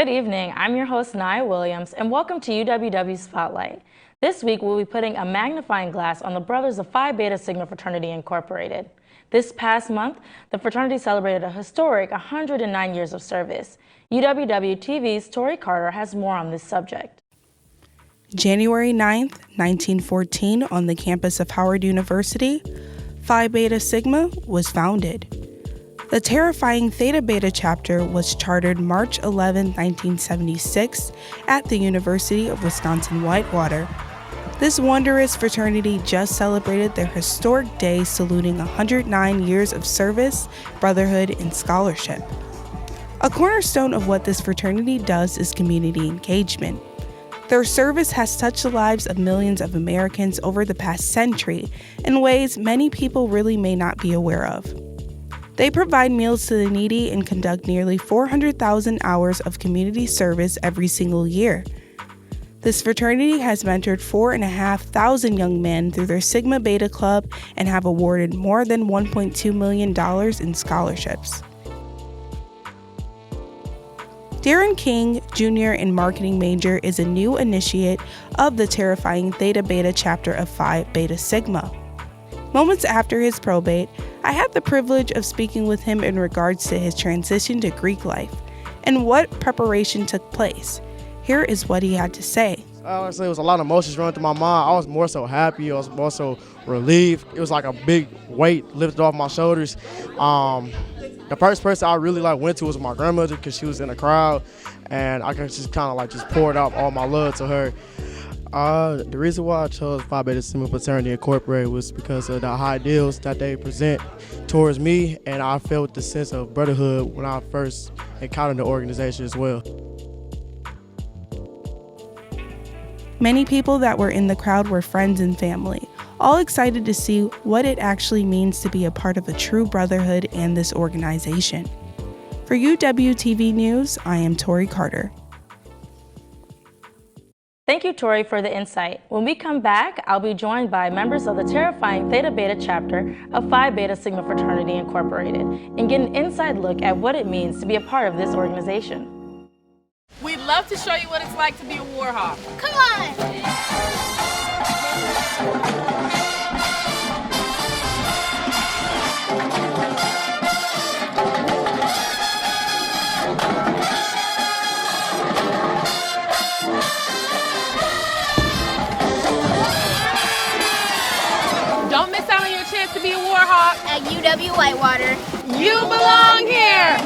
Good evening, I'm your host Nia Williams and welcome to UWW Spotlight. This week we'll be putting a magnifying glass on the brothers of Phi Beta Sigma Fraternity Incorporated. This past month, the fraternity celebrated a historic 109 years of service. UWW TV's Tori Carter has more on this subject. January 9th, 1914, on the campus of Howard University, Phi Beta Sigma was founded. The terrifying Theta Beta chapter was chartered March 11, 1976 at the University of Wisconsin-Whitewater. This wondrous fraternity just celebrated their historic day, saluting 109 years of service, brotherhood, and scholarship. A cornerstone of what this fraternity does is community engagement. Their service has touched the lives of millions of Americans over the past century in ways many people really may not be aware of. They provide meals to the needy and conduct nearly 400,000 hours of community service every single year. This fraternity has mentored 4,500 young men through their Sigma Beta Club and have awarded more than $1.2 million in scholarships. Darren King, Jr. and marketing major, is a new initiate of the terrifying Theta Beta chapter of Phi Beta Sigma. Moments after his probate, I had the privilege of speaking with him in regards to his transition to Greek life and what preparation took place. Here is what he had to say. Honestly, it was a lot of emotions running through my mind. I was more so happy. I was more so relieved. It was like a big weight lifted off my shoulders. The first person I really went to was my grandmother because she was in the crowd, and I could just kind of poured out all my love to her. The reason why I chose Phi Beta Sigma Fraternity Incorporated was because of the high ideals that they present towards me, and I felt the sense of brotherhood when I first encountered the organization as well. Many people that were in the crowd were friends and family, all excited to see what it actually means to be a part of a true brotherhood and this organization. For UWTV News, I am Tori Carter. Thank you, Tori, for the insight. When we come back, I'll be joined by members of the terrifying Theta Beta chapter of Phi Beta Sigma Fraternity Incorporated and get an inside look at what it means to be a part of this organization. We'd love to show you what it's like to be a Warhawk. Come on! Don't miss out on your chance to be a Warhawk. At UW Whitewater. You belong here!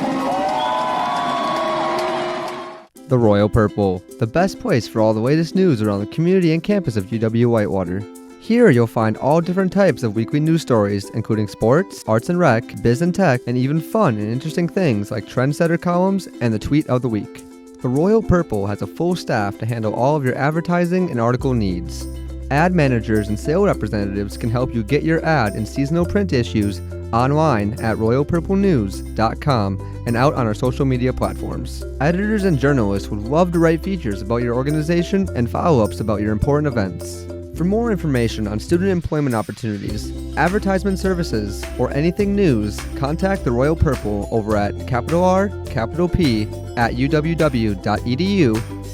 The Royal Purple, the best place for all the latest news around the community and campus of UW Whitewater. Here you'll find all different types of weekly news stories, including sports, arts and rec, biz and tech, and even fun and interesting things like trendsetter columns and the tweet of the week. The Royal Purple has a full staff to handle all of your advertising and article needs. Ad managers and sales representatives can help you get your ad in seasonal print issues online at royalpurplenews.com and out on our social media platforms. Editors and journalists would love to write features about your organization and follow-ups about your important events. For more information on student employment opportunities, advertisement services, or anything news, contact the Royal Purple over at R.P@uww.edu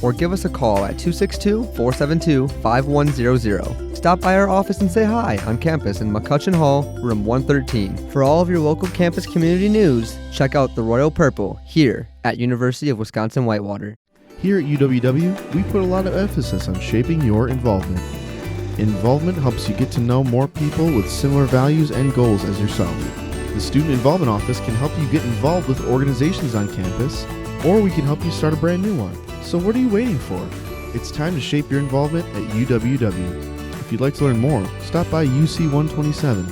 or give us a call at 262-472-5100. Stop by our office and say hi on campus in McCutcheon Hall, room 113. For all of your local campus community news, check out the Royal Purple here at University of Wisconsin-Whitewater. Here at UWW, we put a lot of emphasis on shaping your involvement. Involvement helps you get to know more people with similar values and goals as yourself. The Student Involvement Office can help you get involved with organizations on campus, or we can help you start a brand new one. So what are you waiting for? It's time to shape your involvement at UWW. If you'd like to learn more, stop by UC 127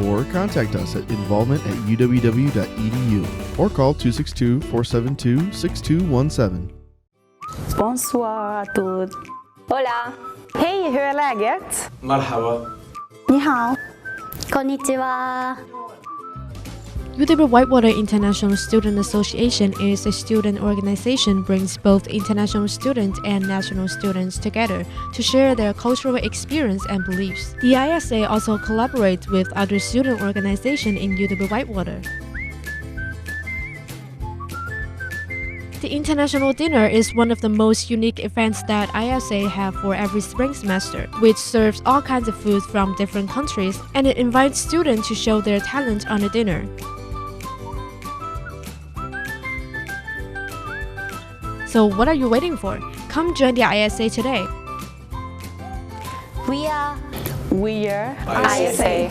or contact us at involvement@uww.edu or call 262-472-6217. Bonsoir à tous. Hola. Hej, hur är läget? Marhaba. Ni hao. Konnichiwa. UW Whitewater International Student Association is a student organization brings both international students and national students together to share their cultural experience and beliefs. The ISA also collaborates with other student organizations in UW Whitewater. The The International Dinner is one of the most unique events that ISA have for every spring semester, which serves all kinds of food from different countries, and it invites students to show their talent on a dinner. So what are you waiting for? Come join the ISA today. We are ISA.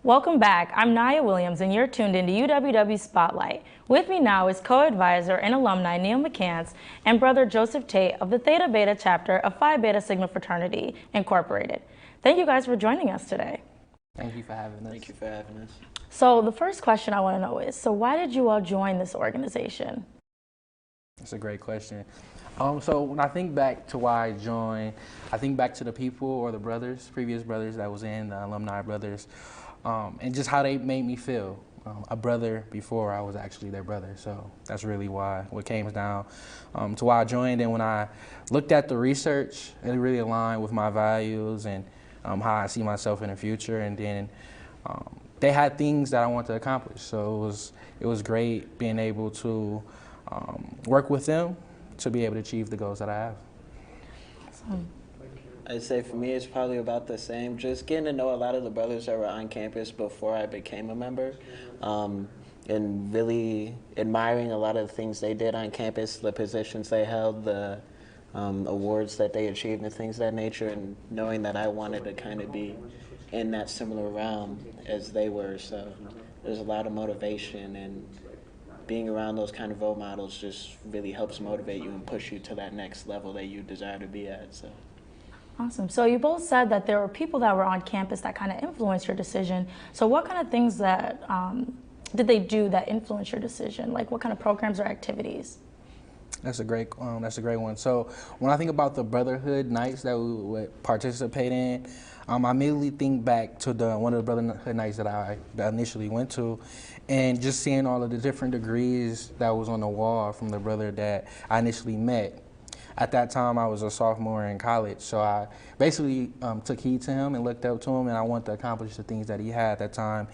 Welcome back. I'm Nia Williams, and you're tuned into UWW Spotlight. With me now is co-advisor and alumni Neil McCants and brother Joseph Tate of the Theta Beta chapter of Phi Beta Sigma Fraternity, Incorporated. Thank you guys for joining us today. Thank you for having us. Thank you for having us. So the first question I want to know is, so why did you all join this organization? That's a great question. So when I think back to why I joined, I think back to the people or the brothers, previous brothers that was in, the alumni brothers, and just how they made me feel. A brother before I was actually their brother. So that's really what came down to why I joined. And when I looked at the research, it really aligned with my values and how I see myself in the future. And then they had things that I wanted to accomplish. So it was great being able to work with them to be able to achieve the goals that I have. Awesome. I'd say for me, it's probably about the same. Just getting to know a lot of the brothers that were on campus before I became a member, and really admiring a lot of the things they did on campus, the positions they held, the awards that they achieved and things of that nature, and knowing that I wanted to kind of be in that similar realm as they were. So there's a lot of motivation, and being around those kind of role models just really helps motivate you and push you to that next level that you desire to be at. So. Awesome. So you both said that there were people that were on campus that kind of influenced your decision. So what kind of things that did they do that influenced your decision? Like what kind of programs or activities? That's a great one. So when I think about the brotherhood nights that we would participate in, I immediately think back to one of the brotherhood nights that I initially went to, and just seeing all of the different degrees that was on the wall from the brother that I initially met. At that time, I was a sophomore in college, so I basically took heed to him and looked up to him, and I wanted to accomplish the things that he had at that time.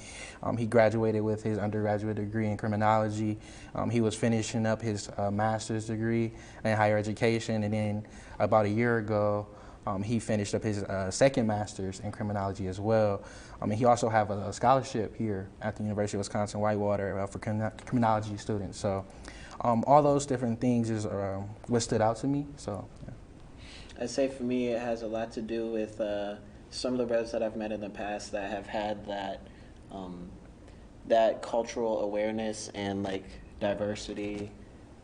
He graduated with his undergraduate degree in criminology. He was finishing up his master's degree in higher education, and then about a year ago, he finished up his second master's in criminology as well. He also have a scholarship here at the University of Wisconsin-Whitewater for criminology students. So. All those different things is what stood out to me. So, yeah. I'd say for me, it has a lot to do with some of the brothers that I've met in the past that have had that cultural awareness and like diversity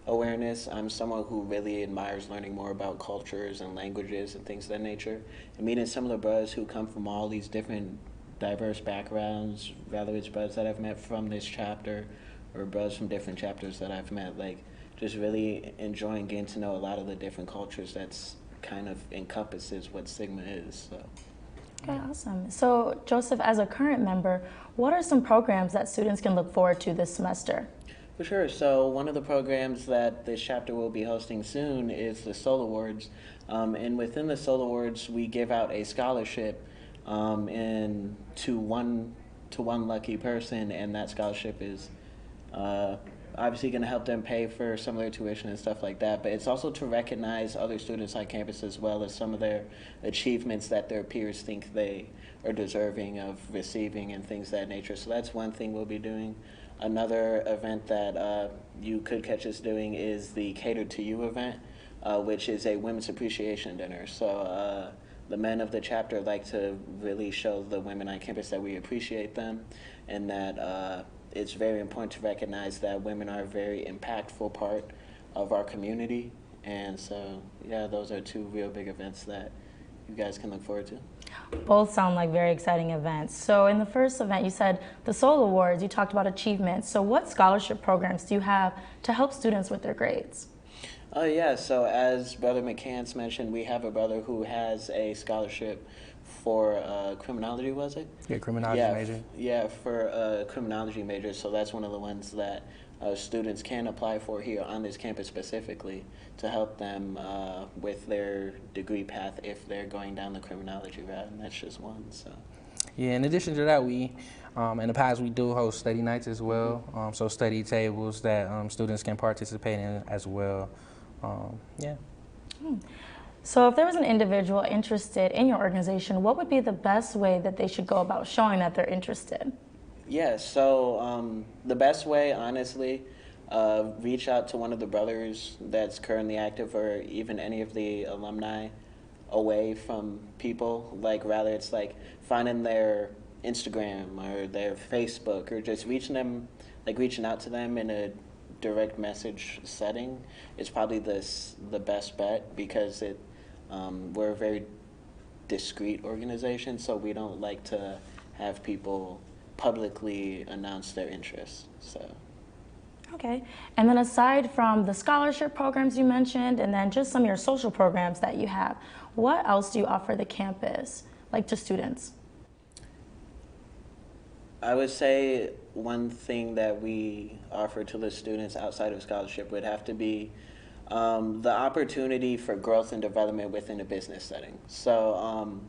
awareness. I'm someone who really admires learning more about cultures and languages and things of that nature. And meeting some of the brothers who come from all these different diverse backgrounds, whether it's brothers that I've met from this chapter or brothers from different chapters that I've met, like just really enjoying getting to know a lot of the different cultures that's kind of encompasses what Sigma is. So. Okay, awesome. So Joseph, as a current member, what are some programs that students can look forward to this semester? For sure. So one of the programs that this chapter will be hosting soon is the Soul Awards. And within the Soul Awards, we give out a scholarship to one lucky person, and that scholarship is obviously going to help them pay for some of their tuition and stuff like that, but it's also to recognize other students on campus as well as some of their achievements that their peers think they are deserving of receiving and things of that nature. So that's one thing we'll be doing. Another event that you could catch us doing is the Cater to You event, which is a women's appreciation dinner. So the men of the chapter like to really show the women on campus that we appreciate them, and that it's very important to recognize that women are a very impactful part of our community. And so, yeah, those are two real big events that you guys can look forward to. Both sound like very exciting events. So in the first event, you said the Soul Awards, you talked about achievements. So what scholarship programs do you have to help students with their grades? Oh yeah, so as Brother McCants mentioned, we have a brother who has a scholarship for criminology, was it? Yeah, criminology major. Yeah, for criminology major. So that's one of the ones that students can apply for here on this campus specifically to help them with their degree path if they're going down the criminology route, and that's just one. So. Yeah, in addition to that, we in the past we do host study nights as well, so study tables that students can participate in as well. Yeah. So if there was an individual interested in your organization, what would be the best way that they should go about showing that they're interested? Yeah, so the best way, honestly, reach out to one of the brothers that's currently active, or even any of the alumni away from people. Like, rather it's like finding their Instagram or their Facebook, or just reaching out to them in a direct message setting is probably the best bet, because we're a very discreet organization, so we don't like to have people publicly announce their interests. So. Okay, and then aside from the scholarship programs you mentioned, and then just some of your social programs that you have, what else do you offer the campus, like to students? I would say one thing that we offer to the students outside of scholarship would have to be the opportunity for growth and development within a business setting. So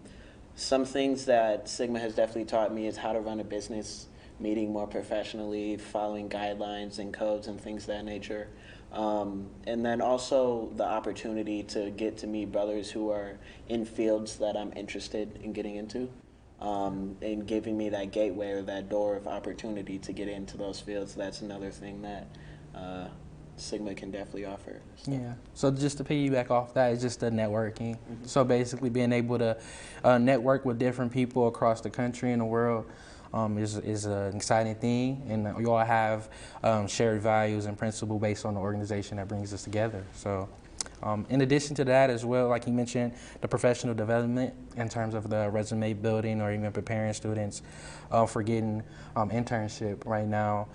some things that Sigma has definitely taught me is how to run a business meeting more professionally, following guidelines and codes and things of that nature. And then also the opportunity to get to meet brothers who are in fields that I'm interested in getting into, and giving me that gateway or that door of opportunity to get into those fields. That's another thing that Sigma can definitely offer. So. Yeah. So just to piggyback off that, is just the networking. Mm-hmm. So basically being able to network with different people across the country and the world is an exciting thing, and we all have shared values and principles based on the organization that brings us together. So in addition to that as well, like you mentioned, the professional development in terms of the resume building or even preparing students for getting internship right now.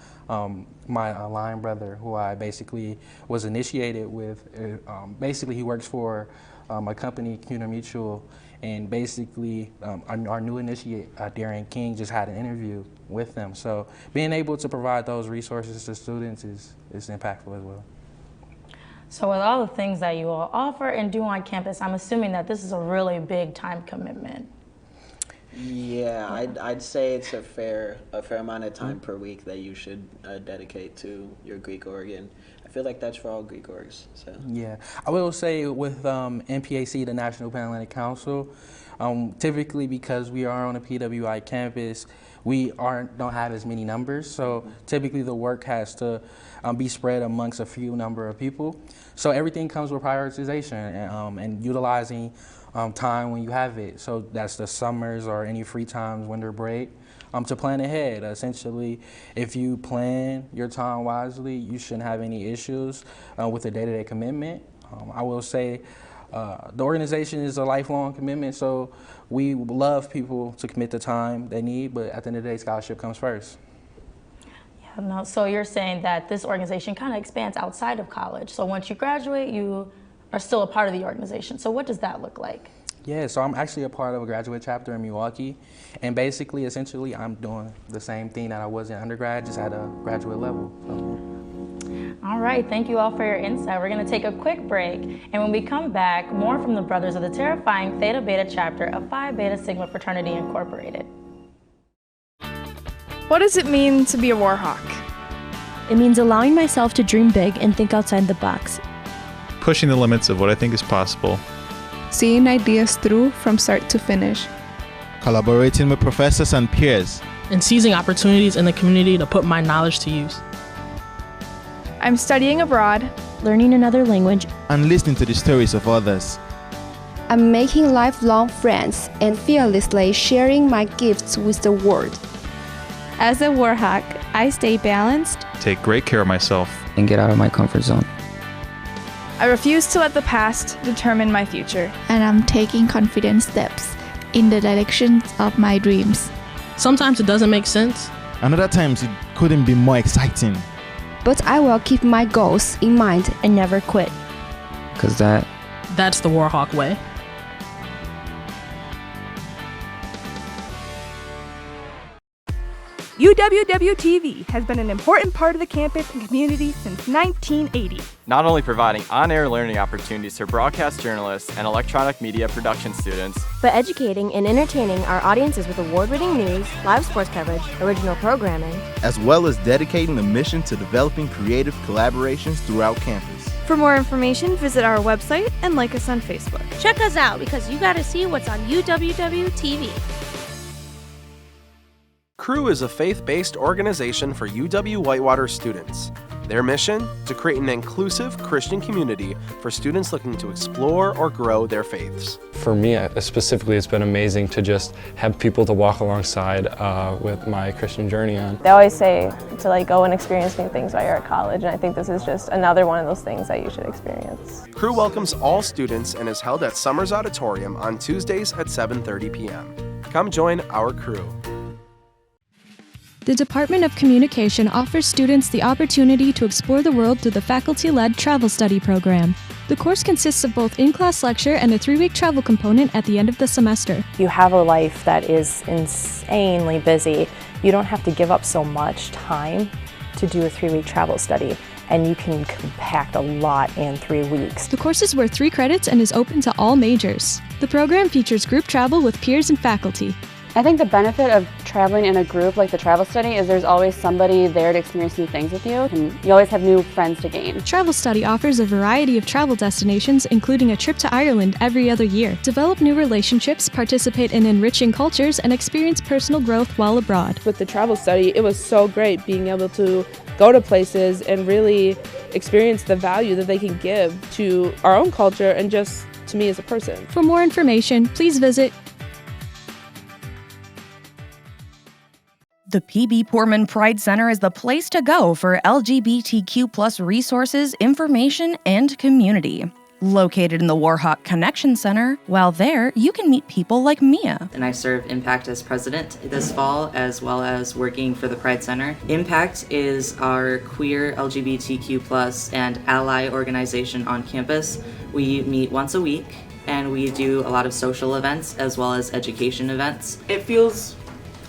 My line brother, who I basically was initiated with, basically he works for a company, CUNA Mutual, and basically our new initiate, Darren King, just had an interview with them. So being able to provide those resources to students is impactful as well. So with all the things that you all offer and do on campus, I'm assuming that this is a really big time commitment. Yeah, I'd say it's a fair amount of time per week that you should dedicate to your Greek org, and I feel like that's for all Greek orgs. So. Yeah, I will say with NPAC, the National Pan-Atlantic Council, typically because we are on a PWI campus, we don't have as many numbers, so typically the work has to be spread amongst a few number of people. So everything comes with prioritization and utilizing time when you have it. So that's the summers or any free times, winter break, to plan ahead. Essentially, if you plan your time wisely, you shouldn't have any issues with the day-to-day commitment. I will say the organization is a lifelong commitment, so we love people to commit the time they need, but at the end of the day, scholarship comes first. Yeah, no, so you're saying that this organization kind of expands outside of college. So once you graduate, you are still a part of the organization. So what does that look like? Yeah, so I'm actually a part of a graduate chapter in Milwaukee, and basically, essentially, I'm doing the same thing that I was in undergrad, just at a graduate level. So. All right, thank you all for your insight. We're going to take a quick break, and when we come back, more from the brothers of the terrifying Theta Beta chapter of Phi Beta Sigma Fraternity Incorporated. What does it mean to be a Warhawk? It means allowing myself to dream big and think outside the box. Pushing the limits of what I think is possible. Seeing ideas through from start to finish. Collaborating with professors and peers. And seizing opportunities in the community to put my knowledge to use. I'm studying abroad, learning another language, and listening to the stories of others. I'm making lifelong friends and fearlessly sharing my gifts with the world. As a Warhawk, I stay balanced, take great care of myself, and get out of my comfort zone. I refuse to let the past determine my future. And I'm taking confident steps in the direction of my dreams. Sometimes it doesn't make sense. And other times it couldn't be more exciting. But I will keep my goals in mind and never quit. Because that's the Warhawk Way. UWW-TV has been an important part of the campus and community since 1980. Not only providing on-air learning opportunities for broadcast journalists and electronic media production students, but educating and entertaining our audiences with award-winning news, live sports coverage, original programming, as well as dedicating the mission to developing creative collaborations throughout campus. For more information, visit our website and like us on Facebook. Check us out because you got to see what's on UWW-TV. Crew is a faith-based organization for UW Whitewater students. Their mission? To create an inclusive Christian community for students looking to explore or grow their faiths. For me specifically, it's been amazing to just have people to walk alongside with my Christian journey on. They always say to go and experience new things while you're at college, and I think this is just another one of those things that you should experience. Crew welcomes all students and is held at Summers Auditorium on Tuesdays at 7:30 p.m. Come join our crew. The Department of Communication offers students the opportunity to explore the world through the faculty-led travel study program. The course consists of both in-class lecture and a 3-week travel component at the end of the semester. You have a life that is insanely busy. You don't have to give up so much time to do a 3-week travel study, and you can compact a lot in 3 weeks. The course is worth 3 credits and is open to all majors. The program features group travel with peers and faculty. I think the benefit of traveling in a group like the travel study is there's always somebody there to experience new things with you, and you always have new friends to gain. Travel Study offers a variety of travel destinations, including a trip to Ireland every other year. Develop new relationships, participate in enriching cultures, and experience personal growth while abroad. With the Travel Study, it was so great being able to go to places and really experience the value that they can give to our own culture and just to me as a person. For more information, please visit The P.B. Poorman Pride Center is the place to go for LGBTQ+ resources, information, and community. Located in the Warhawk Connection Center, while there, you can meet people like Mia. And I serve Impact as president this fall, as well as working for the Pride Center. Impact is our queer LGBTQ+ and ally organization on campus. We meet once a week, and we do a lot of social events as well as education events. It feels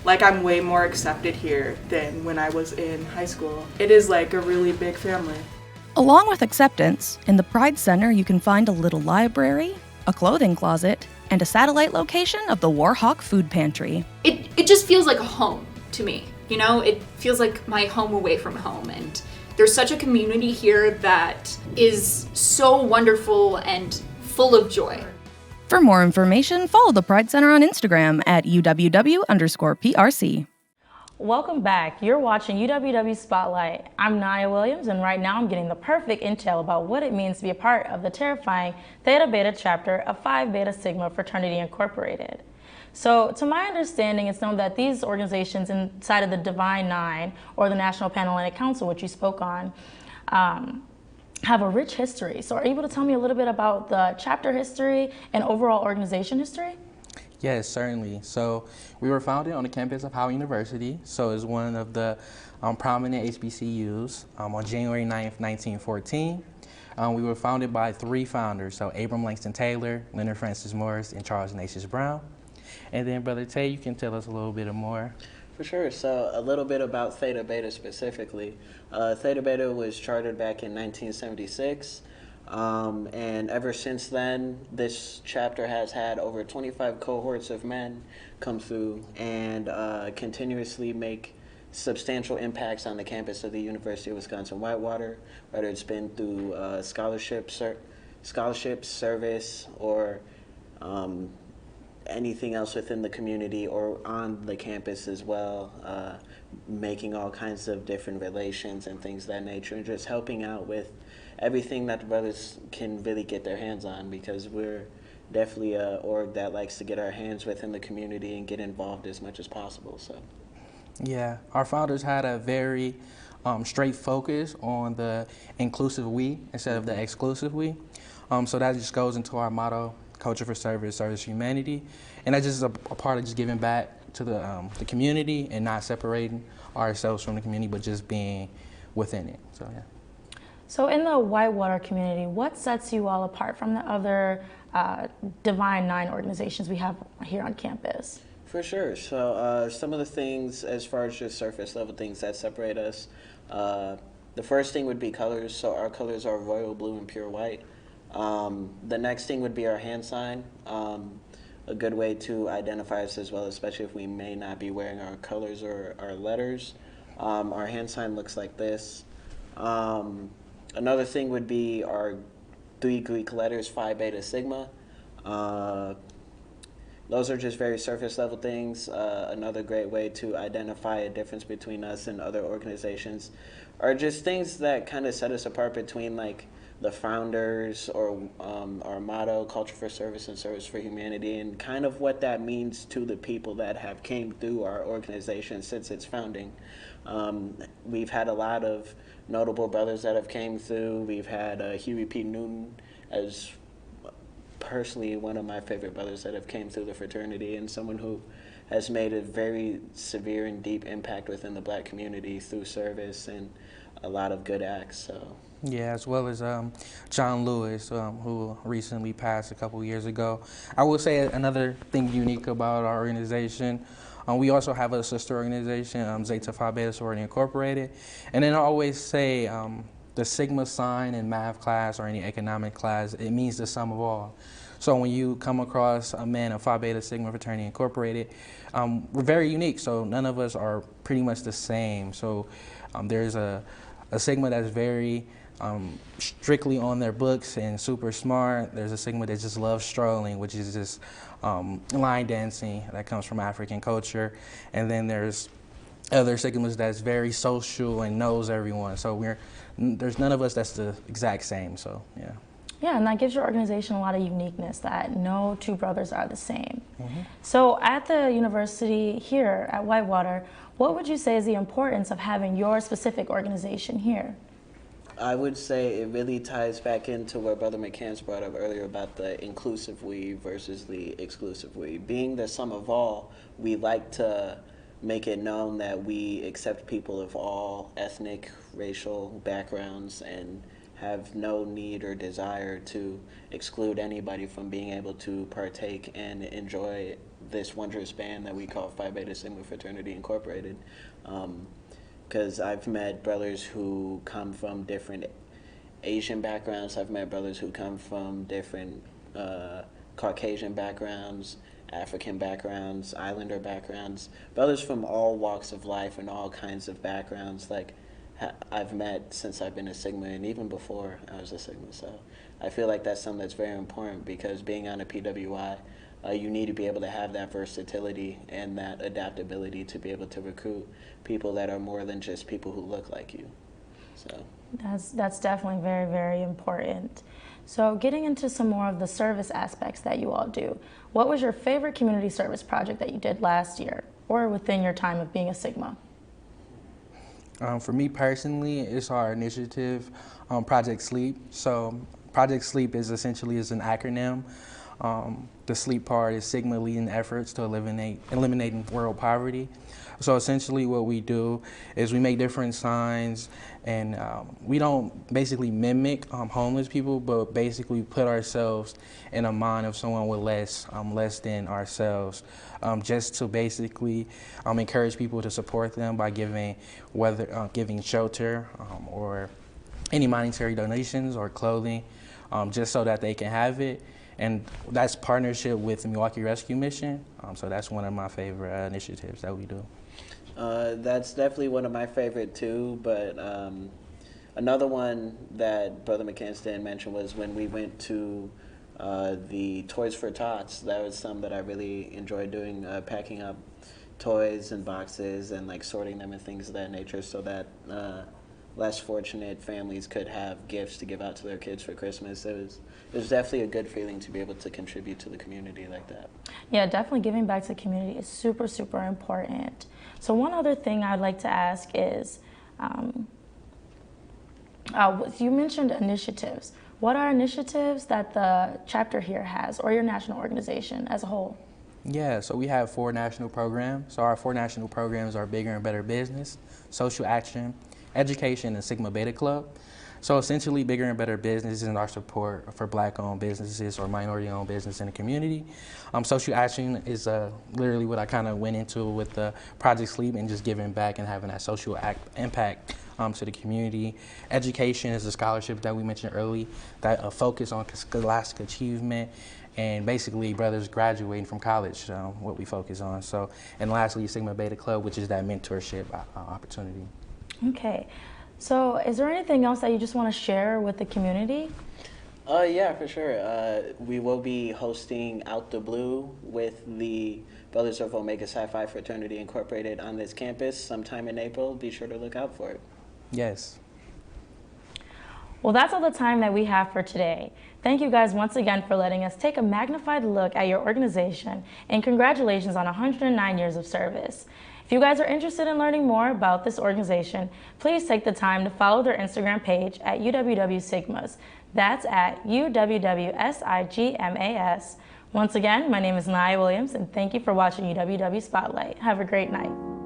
like I'm way more accepted here than when I was in high school. It is like a really big family. Along with acceptance, in the Pride Center you can find a little library, a clothing closet, and a satellite location of the Warhawk Food Pantry. It just feels like a home to me. You know, it feels like my home away from home, and there's such a community here that is so wonderful and full of joy. For more information, follow the Pride Center on Instagram at UWW_PRC. Welcome back. You're watching UWW Spotlight. I'm Nia Williams, and right now I'm getting the perfect intel about what it means to be a part of the terrifying Theta Beta chapter of Phi Beta Sigma Fraternity Incorporated. So, to my understanding, it's known that these organizations inside of the Divine Nine, or the National Panhellenic Council, which you spoke on, have a rich history. So are you able to tell me a little bit about the chapter history and overall organization history? Yes, certainly. So we were founded on the campus of Howard University. So it's one of the prominent HBCUs on January 9th, 1914. We were founded by 3 founders, so Abram Langston Taylor, Leonard Francis Morris, and Charles Ignatius Brown. And then Brother Tay, you can tell us a little bit more. For sure. So a little bit about Theta Beta specifically. Theta Beta was chartered back in 1976. And ever since then, this chapter has had over 25 cohorts of men come through and continuously make substantial impacts on the campus of the University of Wisconsin-Whitewater, whether it's been through scholarship service, or anything else within the community or on the campus as well, making all kinds of different relations and things of that nature, and just helping out with everything that the brothers can really get their hands on, because we're definitely a org that likes to get our hands within the community and get involved as much as possible. So, yeah, our founders had a very straight focus on the inclusive we instead of the exclusive we. So that just goes into our motto: culture for service, service for humanity, and that's just a part of just giving back to the community and not separating ourselves from the community, but just being within it. So yeah. So in the Whitewater community, what sets you all apart from the other Divine Nine organizations we have here on campus? For sure. So some of the things, as far as just surface level things that separate us, the first thing would be colors. So our colors are royal blue and pure white. The next thing would be our hand sign. A good way to identify us as well, especially if we may not be wearing our colors or our letters. Our hand sign looks like this. Another thing would be our 3 Greek letters, Phi Beta Sigma. Those are just very surface level things. Another great way to identify a difference between us and other organizations are just things that kind of set us apart between like the founders, or our motto, culture for service and service for humanity, and kind of what that means to the people that have came through our organization since its founding. We've had a lot of notable brothers that have came through. We've had Huey P. Newton as personally one of my favorite brothers that have came through the fraternity, and someone who has made a very severe and deep impact within the Black community through service and a lot of good acts. So. Yeah, as well as John Lewis, who recently passed a couple years ago. I will say another thing unique about our organization, we also have a sister organization, Theta Beta Sorority Incorporated. And then I always say the Sigma sign in math class or any economic class, it means the sum of all. So when you come across a man of Phi Beta Sigma Fraternity Incorporated, we're very unique, so none of us are pretty much the same. So there's a Sigma that's very strictly on their books and super smart. There's a Sigma that just loves strolling, which is just line dancing that comes from African culture. And then there's other Sigmas that's very social and knows everyone. So there's none of us that's the exact same, so yeah. Yeah, and that gives your organization a lot of uniqueness, that no two brothers are the same. Mm-hmm. So at the university here at Whitewater, what would you say is the importance of having your specific organization here? I would say it really ties back into what Brother McCants brought up earlier about the inclusive we versus the exclusive we. Being the sum of all, we like to make it known that we accept people of all ethnic, racial backgrounds and have no need or desire to exclude anybody from being able to partake and enjoy this wondrous band that we call Phi Beta Sigma Fraternity Incorporated. Because I've met brothers who come from different Asian backgrounds. I've met brothers who come from different Caucasian backgrounds, African backgrounds, Islander backgrounds, brothers from all walks of life and all kinds of backgrounds. Like I've met since I've been a Sigma and even before I was a Sigma. So I feel like that's something that's very important, because being on a PWI, you need to be able to have that versatility and that adaptability to be able to recruit people that are more than just people who look like you. So that's definitely very, very important. So getting into some more of the service aspects that you all do, what was your favorite community service project that you did last year or within your time of being a Sigma? For me personally, it's our initiative, Project Sleep. So Project Sleep is essentially an acronym. The sleep part is Sigma leading efforts to eliminating world poverty. So essentially what we do is we make different signs, and we don't basically mimic homeless people, but basically put ourselves in a mind of someone with less than ourselves, just to basically encourage people to support them by giving shelter or any monetary donations or clothing, just so that they can have it. And that's partnership with the Milwaukee Rescue Mission. So that's one of my favorite initiatives that we do. That's definitely one of my favorite too, but another one that Brother McCants didn't mention was when we went to the Toys for Tots. That was something that I really enjoyed doing, packing up toys and boxes and like sorting them and things of that nature so that less fortunate families could have gifts to give out to their kids for Christmas. It was definitely a good feeling to be able to contribute to the community like that. Yeah, definitely giving back to the community is super, super important. So one other thing I'd like to ask is, you mentioned initiatives. What are initiatives that the chapter here has, or your national organization as a whole? Yeah, so we have 4 national programs. So our 4 national programs are Bigger and Better Business, Social Action, Education, and Sigma Beta Club. So essentially, Bigger and Better Business is our support for Black-owned businesses or minority-owned business in the community. Social Action is literally what I kind of went into with the Project Sleep and just giving back and having that social impact to the community. Education is a scholarship that we mentioned earlier that focus on scholastic achievement and basically brothers graduating from college, what we focus on. So, and lastly, Sigma Beta Club, which is that mentorship opportunity. Okay. So is there anything else that you just want to share with the community? Yeah, for sure. We will be hosting Out the Blue with the Brothers of Omega Psi Phi Fraternity Incorporated on this campus sometime in April. Be sure to look out for it. Yes. Well, that's all the time that we have for today. Thank you guys once again for letting us take a magnified look at your organization, and congratulations on 109 years of service. If you guys are interested in learning more about this organization, please take the time to follow their Instagram page at UWW Sigmas. That's at UWW Sigmas. Once again, my name is Nia Williams, and thank you for watching UWW Spotlight. Have a great night.